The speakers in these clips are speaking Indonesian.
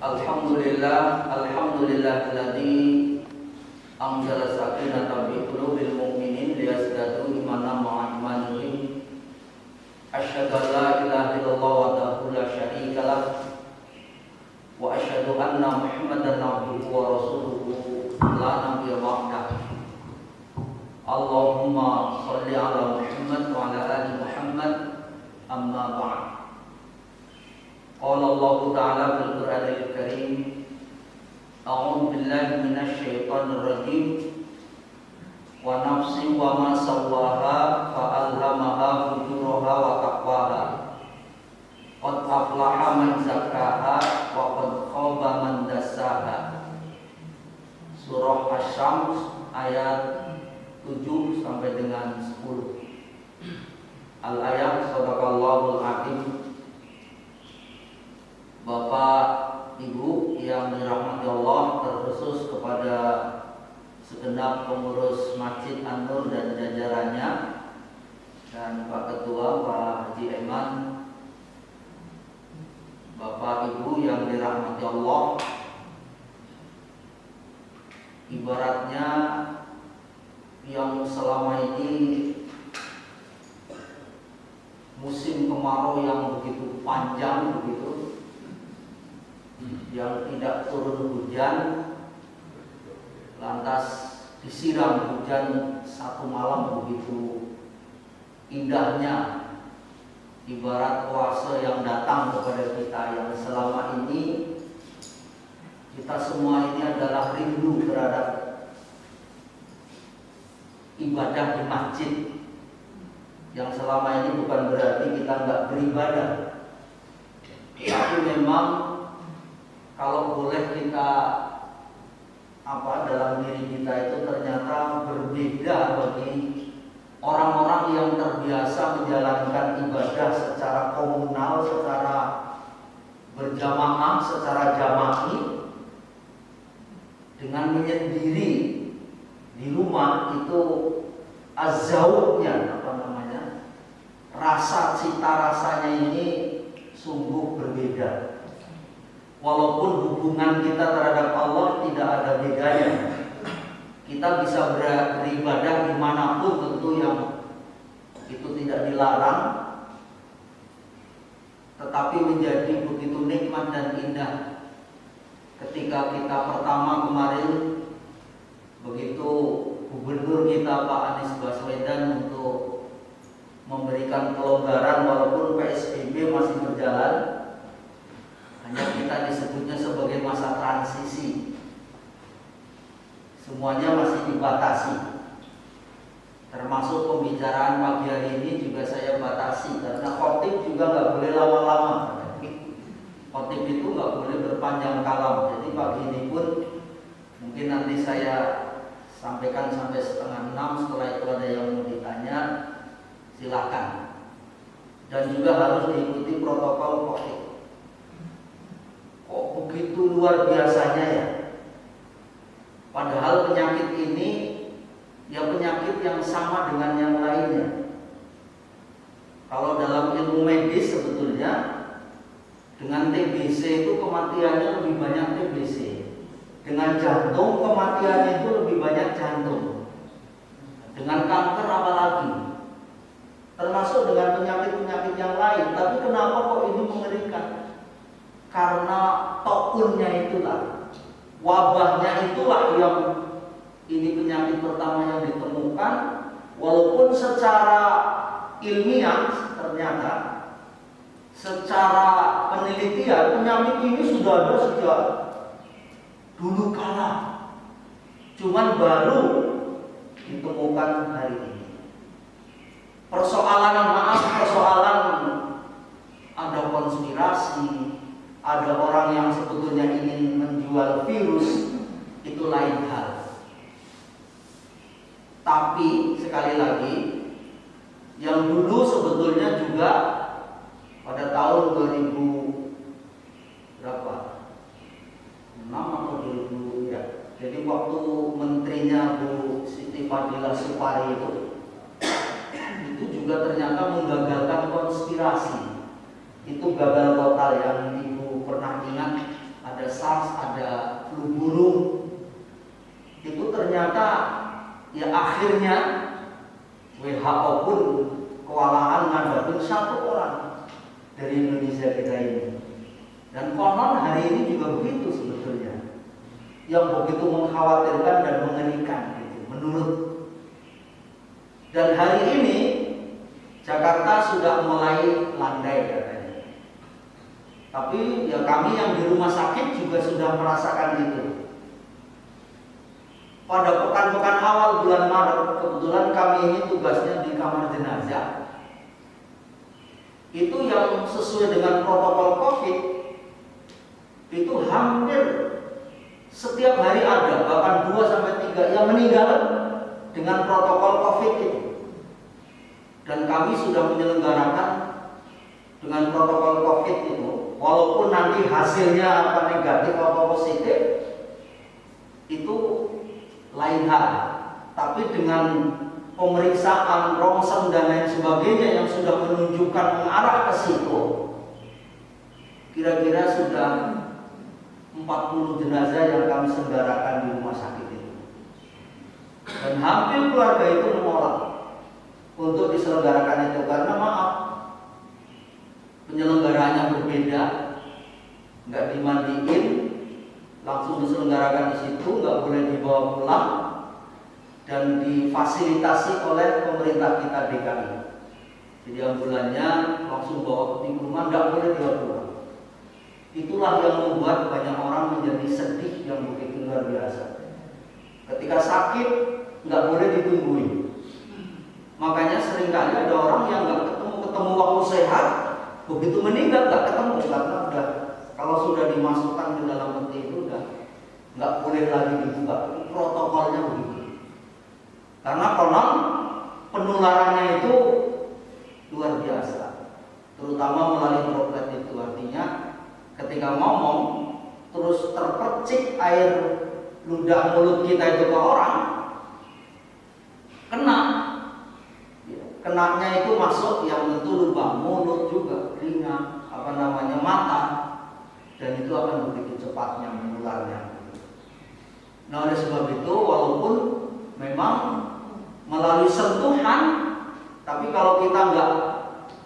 Alhamdulillahilladzi anzala sakinata fi qulubil mu'minin liyazdadu imanan ma'a imanihim. Asyhadu an la ilaha illallah wahdahu la syarika lah wa asyhadu anna Muhammadan abduhu wa rasuluhu la nabiyya ba'dah. Allahumma shalli ala Muhammad wa ala ali Muhammad, amma ba'd. Qala Allah Ta'ala fil Qur'anil Karim, a'udzu billahi minasy syaithanir rajim. Wa nafsin wa ma sawwaha fa alhamaha fujuraha wa taqwaha. Qad aflaha man zakkaha wa qad khaba man dassaha. Surah Asy-Syams ayat 7 sampai dengan 10. Al-ayat sadaqallahul azim. Bapak, Ibu yang dirahmati Allah, terkhusus kepada segenap pengurus Masjid An-Nur dan jajarannya, dan Pak Ketua Pak Haji Eman, Bapak Ibu yang dirahmati Allah, ibaratnya yang selama ini musim kemarau yang begitu panjang begitu, yang tidak turun hujan, lantas disiram hujan satu malam begitu indahnya, ibarat oase yang datang kepada kita, yang selama ini kita semua ini adalah rindu terhadap ibadah di masjid, yang selama ini bukan berarti kita nggak beribadah, tapi memang kalau boleh kita dalam diri kita itu ternyata berbeda bagi orang-orang yang terbiasa menjalankan ibadah secara komunal, secara berjamaah, secara jama'i, dengan menyendiri di rumah itu azauqnya rasa cita rasanya ini sungguh berbeda. Walaupun hubungan kita terhadap Allah tidak ada bedanya, kita bisa beribadah dimanapun, tentu yang itu tidak dilarang, tetapi menjadi begitu nikmat dan indah ketika kita pertama kemarin begitu Gubernur kita Pak Anies Baswedan untuk memberikan kelonggaran walaupun PSBB masih berjalan, hanya kita disebutnya sebagai masa transisi, semuanya masih dibatasi, termasuk pembicaraan pagi hari ini juga saya batasi, karena khotib juga nggak boleh lama-lama. Khotib itu nggak boleh berpanjang kalam. Jadi pagi ini pun mungkin nanti saya sampaikan sampai 5:30. Setelah itu ada yang mau ditanya, silakan. Dan juga harus diikuti protokol khotib. Kok begitu luar biasanya ya? Padahal penyakit ini ya penyakit yang sama dengan yang lainnya. Kalau dalam ilmu medis sebetulnya dengan TBC itu kematiannya lebih banyak TBC. Dengan jantung kematiannya itu lebih banyak jantung. Dengan kanker apalagi. Termasuk dengan penyakit-penyakit yang lain. Tapi kenapa kok ini mengerikan? Karena tokunnya itulah, wabahnya itulah yang ini penyakit pertama yang ditemukan. Walaupun secara ilmiah ternyata, secara penelitian penyakit ini sudah ada sejak dulu kala, cuman baru ditemukan hari ini. Persoalan ada konspirasi, ada orang yang sebetulnya ingin menjual virus, itu lain hal. Tapi sekali lagi, yang dulu sebetulnya juga pada tahun 2000 berapa? 6 atau 2000 ya. Jadi waktu menterinya Bu Siti Fadila Supari itu juga ternyata menggagalkan konspirasi. Itu gagal total. Yang Ibu pernah ingat, ada SARS, ada flu burung, itu ternyata ya akhirnya WHO pun kewalahan ngadapin satu orang dari Indonesia kita ini. Dan konon hari ini juga begitu sebetulnya, yang begitu mengkhawatirkan dan mengerikan gitu, menurut. Dan hari ini Jakarta sudah mulai landai katanya. Tapi ya kami yang di rumah sakit juga sudah merasakan itu. Pada pekan-pekan awal bulan Maret, kebetulan kami ini tugasnya di kamar jenazah. Itu yang sesuai dengan protokol COVID, itu hampir setiap hari ada, bahkan 2-3 yang meninggal dengan protokol COVID itu. Dan kami sudah menyelenggarakan dengan protokol COVID itu, walaupun nanti hasilnya apa negatif atau positif, itu lain hal. Tapi dengan pemeriksaan, ronsen dan lain sebagainya yang sudah menunjukkan mengarah ke situ, kira-kira sudah 40 jenazah yang kami selenggarakan di rumah sakit itu. Dan hampir keluarga itu menolak untuk diselenggarakan itu karena maaf, penyelenggaranya berbeda, nggak dimandiin, langsung diselenggarakan di situ, nggak boleh dibawa pulang, dan difasilitasi oleh pemerintah kita DKI. Jadi ambulannya langsung bawa ke rumah, nggak boleh dibawa pulang. Itulah yang membuat banyak orang menjadi sedih yang begitu luar biasa. Ketika sakit nggak boleh ditungguin. Makanya seringkali ada orang yang nggak ketemu waktu sehat, begitu meninggal nggak ketemu karena udah, kalau sudah dimasukkan ke dalam peti itu udah nggak boleh lagi dibuka. Protokolnya begitu. Karena konon penularannya itu luar biasa, terutama melalui droplet itu. Artinya ketika ngomong terus terpercik air ludah mulut kita itu ke orang, kenanya itu masuk yang tentu lubang mulut juga, telinga, mata, dan itu akan begitu cepatnya menularnya. Nah, oleh sebab itu walaupun memang melalui sentuhan, tapi kalau kita nggak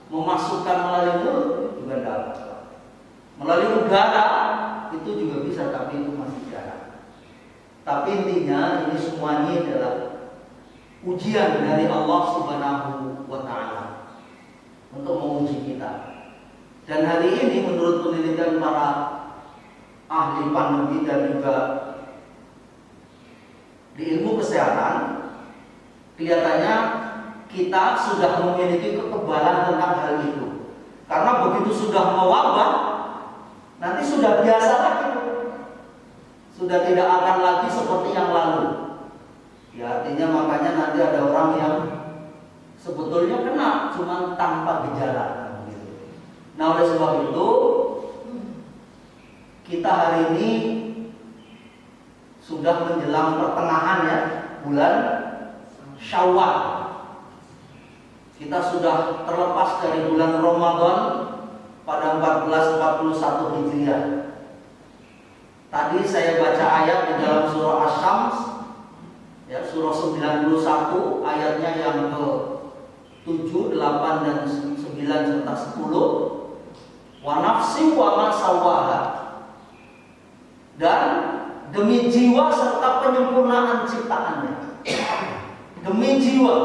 memasukkan melalui mulut juga tidak apa. Melalui udara itu juga bisa, tapi itu masih jarang. Tapi intinya ini semuanya adalah ujian dari Allah Subhanahu wa Ta'ala untuk menguji kita. Dan hari ini menurut penelitian para ahli pandemi dan juga di ilmu kesehatan, kelihatannya kita sudah memiliki kekebalan tentang hal itu. Karena begitu sudah mewabah, nanti sudah biasa lagi, sudah tidak akan lagi seperti yang lalu. Ya, artinya makanya nanti ada orang yang sebetulnya kena cuma tanpa gejala. Nah, oleh sebab itu kita hari ini sudah menjelang pertengahan ya, bulan Syawal. Kita sudah terlepas dari bulan Ramadan pada 1441 Hijriah. Tadi saya baca ayat di dalam surah Asy-Syams, ya, surah 91 ayatnya yang ke 7, 8 dan 9 serta 10. Wa nafsi wa ma sawaha. Dan demi jiwa serta penyempurnaan ciptaannya. Demi jiwa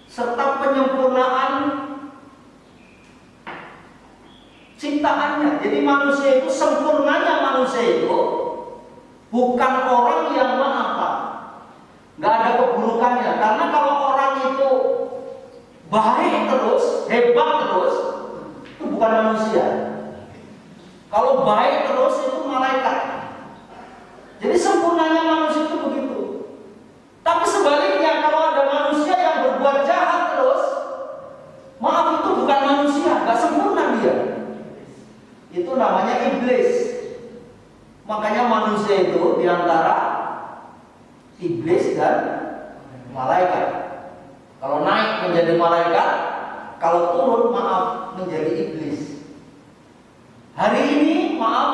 serta penyempurnaan ciptaannya. Jadi manusia itu, sempurnanya manusia itu bukan orang yang apa, nggak ada keburukannya. Karena kalau orang itu baik terus, hebat terus, itu bukan manusia. Kalau baik terus itu malaikat. Jadi sempurnanya manusia itu begitu. Tapi sebaliknya, kalau ada manusia yang berbuat jahat terus, maaf, itu bukan manusia, nggak sempurna dia. Itu namanya iblis. Makanya manusia itu diantara iblis dan malaikat. Kalau naik menjadi malaikat, kalau turun maaf menjadi iblis. Hari ini maaf,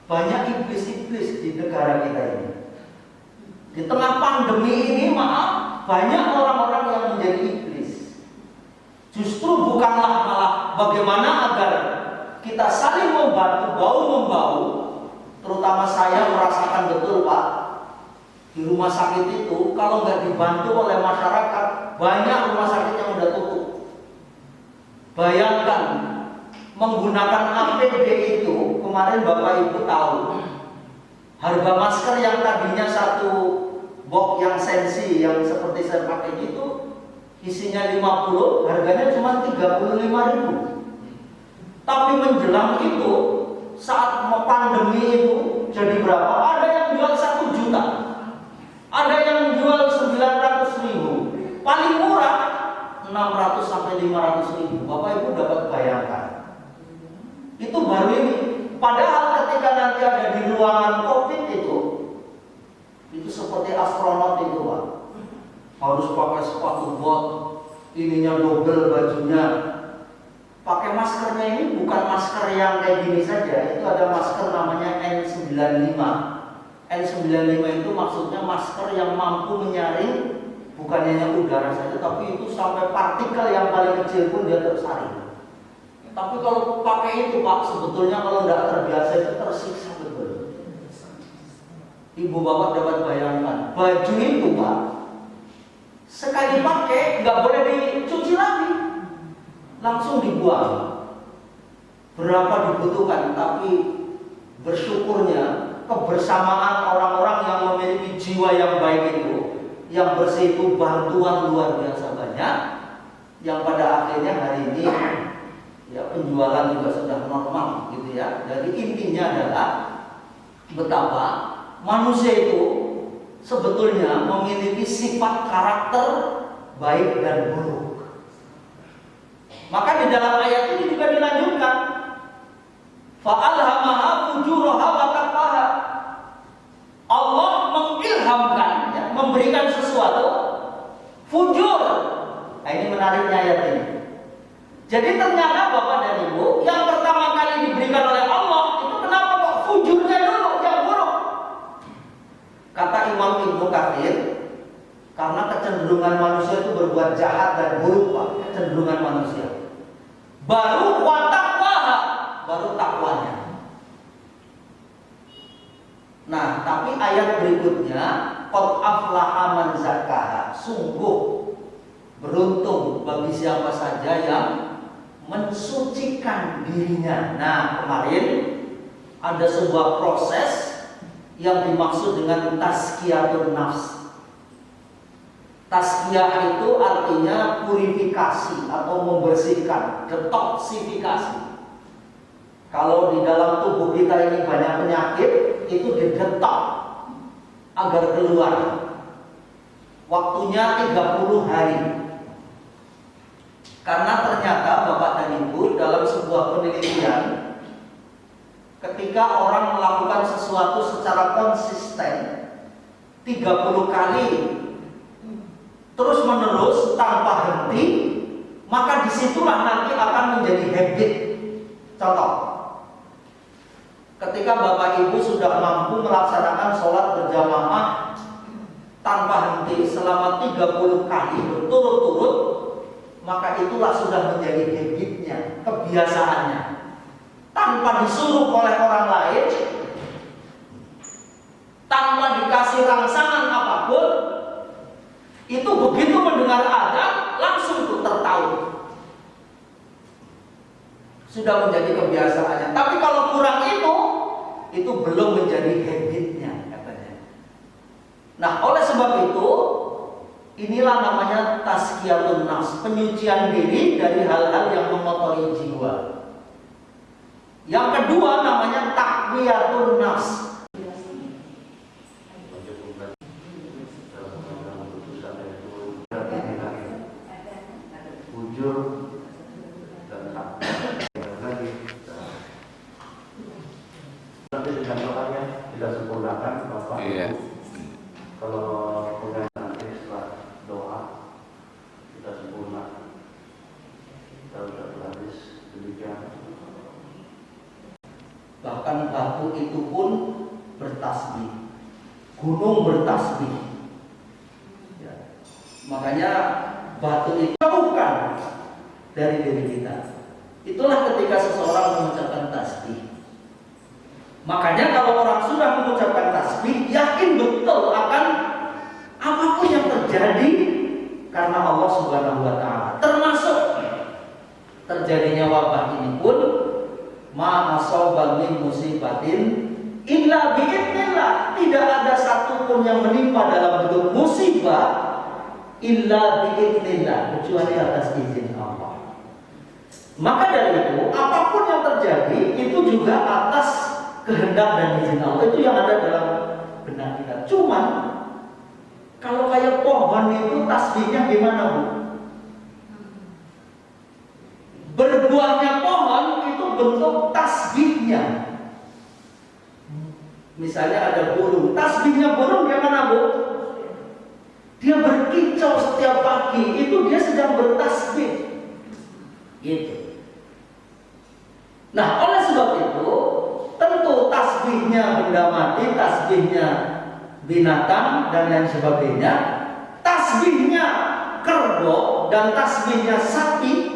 Banyak iblis-iblis di negara kita ini. Di tengah pandemi ini, maaf, banyak orang-orang yang menjadi iblis. Justru bukanlah malah bagaimana agar kita saling membantu, bahu-membahu. Terutama saya merasakan betul, Pak, di rumah sakit itu kalau nggak dibantu oleh masyarakat, banyak rumah sakit yang udah tutup. Bayangkan menggunakan APD itu, kemarin Bapak Ibu tahu harga masker yang tadinya satu box yang sensi yang seperti saya pakai itu isinya 50, harganya cuma 35.000. Tapi menjelang itu, saat pandemi itu jadi berapa? Ada yang jual 1 juta, ada yang jual 900.000, paling murah 600 sampai 500.000. Bapak Ibu dapat bayangkan. Itu baru ini. Padahal ketika nanti ada di ruangan COVID itu seperti astronot itu, Pak. Harus pakai sepatu bot, ininya double bajunya. Pakai maskernya ini bukan masker yang kayak gini saja. Itu ada masker namanya N95. N95 itu maksudnya masker yang mampu menyaring bukan hanya udara saja, tapi itu sampai partikel yang paling kecil pun dia tersaring. Tapi kalau pakai itu, Pak, sebetulnya kalau nggak terbiasa itu tersiksa betul. Ibu bapak dapat bayangkan, baju itu, Pak, sekali pakai nggak boleh dicuci lagi, langsung dibuang. Berapa dibutuhkan, tapi bersyukurnya kebersamaan orang-orang yang memiliki jiwa yang baik itu, yang bersih itu, bantuan luar biasa banyak, yang pada akhirnya hari ini ya penjualan juga sudah normal gitu ya. Jadi intinya adalah betapa manusia itu sebetulnya memiliki sifat karakter baik dan buruk. Maka di dalam ayat ini juga dilanjutkan, fa'alhamaha fujuraha wa taqwaha. Allah mengilhamkan, ya, memberikan sesuatu fujur. Nah, ini menariknya ayat ini. Jadi ternyata Bapak dan Ibu, yang pertama kali diberikan oleh Allah itu kenapa kok fujurnya dulu yang buruk? Kata Imam Ibnu Katsir, karena kecenderungan manusia itu berbuat jahat dan buruk, Pak, kecenderungan manusia. Baru watakwaha, baru takwanya. Nah, tapi ayat berikutnya, qad aflaha man zakkaha, sungguh beruntung bagi siapa saja yang mensucikan dirinya. Nah, kemarin ada sebuah proses yang dimaksud dengan tazkiyatun nafs. Tazkiyah itu artinya purifikasi atau membersihkan, detoksifikasi. Kalau di dalam tubuh kita ini banyak penyakit, itu didetok agar keluar. Waktunya 30 hari. Karena ternyata Bapak dan Ibu, dalam sebuah penelitian, ketika orang melakukan sesuatu secara konsisten 30 kali terus menerus tanpa henti, maka disitulah nanti akan menjadi habit. Contoh, ketika Bapak Ibu sudah mampu melaksanakan sholat berjamaah tanpa henti selama 30 kali berturut-turut, maka itulah sudah menjadi habitnya, kebiasaannya. Tanpa disuruh oleh orang lain, tanpa dikasih rangsangan apapun, itu begitu mendengar adzan langsung tuh tertaut. Sudah menjadi kebiasaannya. Tapi kalau kurang itu belum menjadi habitnya katanya. Nah, oleh sebab itu, inilah namanya tazkiyatun nafs, penyucian diri dari hal-hal yang mengotori jiwa. Yang kedua namanya taqwiyatun nafs. Fujur dan lagi. Nanti dengan doanya tidak sempurnakan Bapak. Iya. Kalau kemudian nanti setelah doa kita sempurna, kita sudah habis demikian. Bahkan Bahkan batu itu pun bertasbih, gunung bertasbih. Ya. Makanya batu itu bukan dari diri kita. Itulah ketika seseorang mengucapkan tasbih. Makanya kalau orang sudah mengucapkan tasbih, yakin betul akan apapun yang terjadi karena Allah Subhanahu wa taala. Termasuk terjadinya wabah ini pun ma asaba min musibatin illa biidznillah. Tidak ada satupun yang menimpa dalam bentuk musibah illa biidznillah, kecuali atas izin Allah. Maka dari itu, apapun yang terjadi itu juga atas kehendak dan izin Allah. Itu yang ada dalam benak kita. Cuman kalau kayak pohon itu tasbihnya gimana, Bu? Berbuahnya pohon itu bentuk tasbihnya. Misalnya ada burung, tasbihnya burung gimana, Bu? Dia berkicau setiap pagi, itu dia sedang bertasbih. Gitu. Nah, oleh sebab itu, tentu tasbihnya benda mati, tasbihnya binatang dan lain sebagainya, tasbihnya kerbau dan tasbihnya sapi,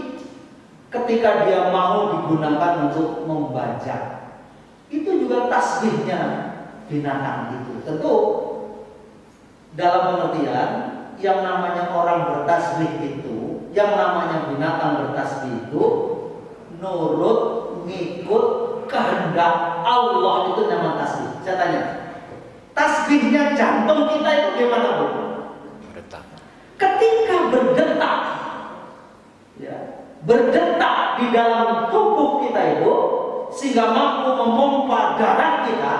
ketika dia mau digunakan untuk membaca, itu juga tasbihnya binatang itu. Tentu dalam pengertian yang namanya orang bertasbih itu, yang namanya binatang bertasbih itu nurut ngikut kehendak Allah, itu nama tasbih. Saya tanya, tasbihnya jantung kita itu gimana, Bu? Berdetak. Ketika berdetak, ya, berdetak di dalam tubuh kita itu sehingga mampu memompa darah kita,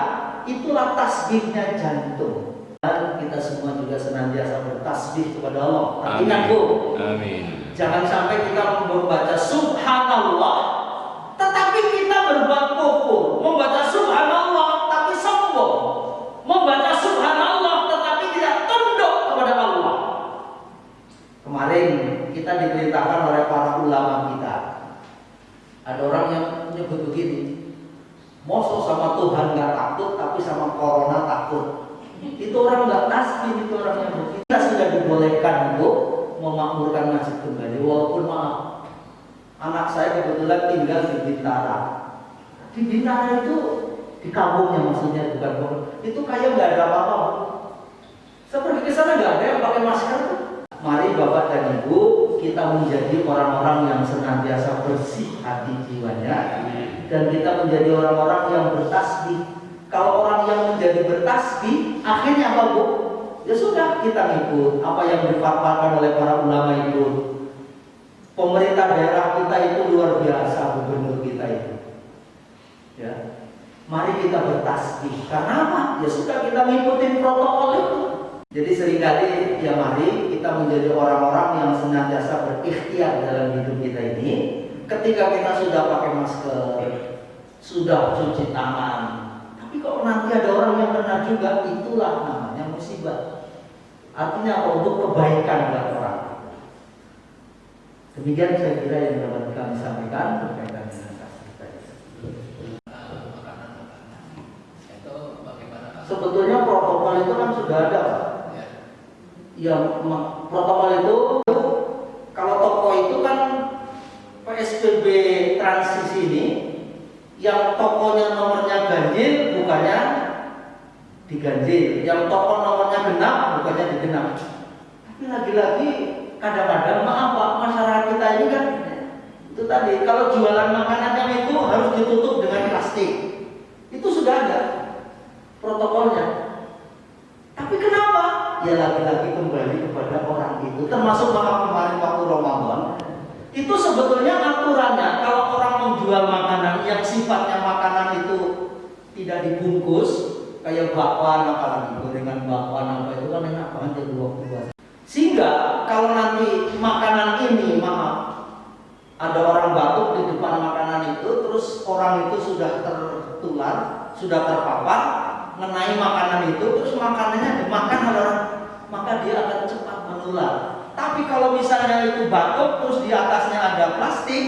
itulah tasbihnya jantung. Dan kita semua juga senantiasa bertasbih kepada Allah. Tapi ingat, Bu, amin, jangan sampai kita membaca subhanallah tetapi kita berbuat kufur, membaca subhanallah tapi sombong, membaca subhanallah tetapi tidak tunduk kepada Allah. Kemarin kita diperintahkan oleh para ulama kita. Ada orang yang menyebut begini, mosok sama Tuhan nggak takut tapi sama corona takut. Itu orang nggak tasbih, itu orang yang begitu. Kita sudah dibolehkan untuk memakmurkan masjid kembali. Walaupun maaf, anak saya kebetulan tinggal di Bintara. Di Bintara itu, di kampungnya maksudnya, bukan kampung. Itu kayak nggak ada apa-apa. Saya pergi ke sana nggak ada yang pakai masker. Mari Bapak dan Ibu, kita menjadi orang-orang yang senantiasa bersih hati jiwanya, dan kita menjadi orang-orang yang bertasbih. Kalau orang yang menjadi bertasbih, akhirnya apa, Bu? Ya sudah, kita ngikut apa yang difatwakan oleh para ulama itu. Pemerintah daerah kita itu luar biasa, gubernur kita itu. Ya, mari kita bertasbih. Karena apa? Ya sudah, kita ngikutin protokol itu. Jadi seringkali ya mari kita menjadi orang-orang yang senantiasa berikhtiar dalam hidup kita ini. Ketika kita sudah pakai masker, sudah cuci tangan, tapi kalau nanti ada orang yang kena juga, itulah namanya musibah. Artinya apa? Untuk kebaikan buat orang. Demikian saya kira yang dapat kami sampaikan berkaitan dengan kasus tadi. Sebetulnya protokol itu kan sudah ada, Pak. Ya, protokol itu kalau toko itu kan PSBB transisi ini, yang tokonya nomornya ganjil bukannya diganjil, yang toko nomornya genap bukannya digenap. Tapi lagi-lagi kadang-kadang maaf Pak, masyarakat kita ini kan itu tadi, kalau jualan makanannya itu harus ditutup dengan plastik. Itu sudah ada protokolnya. Tapi kenapa? Ya lagi-lagi kembali kepada orang itu. Termasuk kemarin waktu Ramadan, itu sebetulnya aturannya kalau orang menjual makanan yang sifatnya makanan itu tidak dibungkus, kayak bakwan, apalagi gorengan bakwan apa itu kan enak banget ya buah-buah. Sehingga kalau nanti makanan ini, maaf, ada orang batuk di depan makanan itu, terus orang itu sudah tertular, sudah terpapar, mengenai makanan itu, terus makanannya dimakan oleh orang, maka dia akan cepat menular. Tapi kalau misalnya itu batuk, terus di atasnya ada plastik,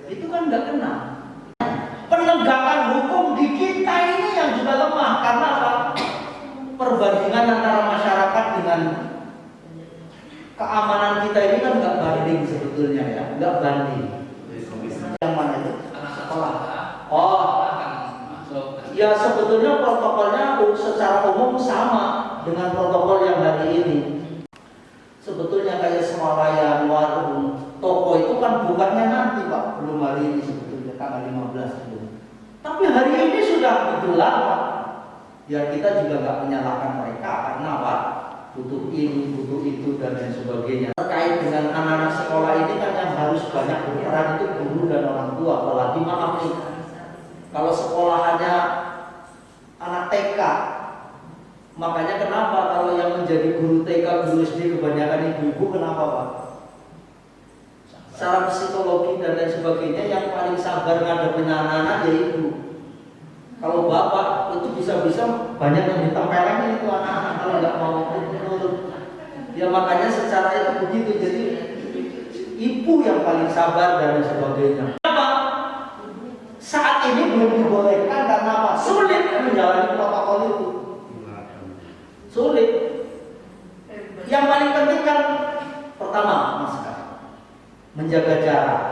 itu kan nggak kena. Penegakan hukum di ganti. Yang mana itu? Sekolah. Oh, ya sebetulnya protokolnya secara umum sama dengan protokol yang hari ini. Sebetulnya kayak swalayan, warung, toko itu kan bukannya nanti Pak, belum hari ini sebetulnya tanggal 15 itu. Tapi hari ini sudah digelar Pak. Ya kita juga nggak menyalahkan mereka karena Pak butuh ini, butuh itu dan lain sebagainya. Terkait dengan anak-anak sekolah ini kan yang harus banyak berperan itu guru dan orang tua. Apalagi maaf nih, kalau sekolahannya anak TK, makanya kenapa kalau yang menjadi guru TK, guru SD kebanyakan ibu-ibu, kenapa Pak? Secara psikologi dan lain sebagainya yang paling sabar ngadepin anak-anak ya ibu. Kalau bapak itu bisa-bisa banyak yang ditempelin itu anak-anak kalau nggak mau nurut. Ya makanya secara itu begitu, jadi ibu yang paling sabar dan lain sebagainya. Kenapa? Saat ini belum dibolehkan karena apa? Sulit menjalani protokol itu. Sulit. Yang paling penting kan pertama masker, menjaga jarak,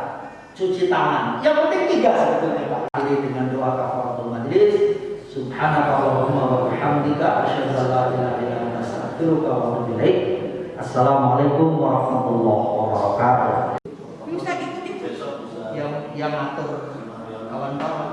cuci tangan. Yang penting 3 sebetulnya Pak. Ini dengan doa kafaratul majlis. Subhanakallahumma wa bihamdika asyhadu an la ilaha illa anta astaghfiruka wa atubu ilaik. Assalamualaikum warahmatullahi wabarakatuh. Yang atur kawan-kawan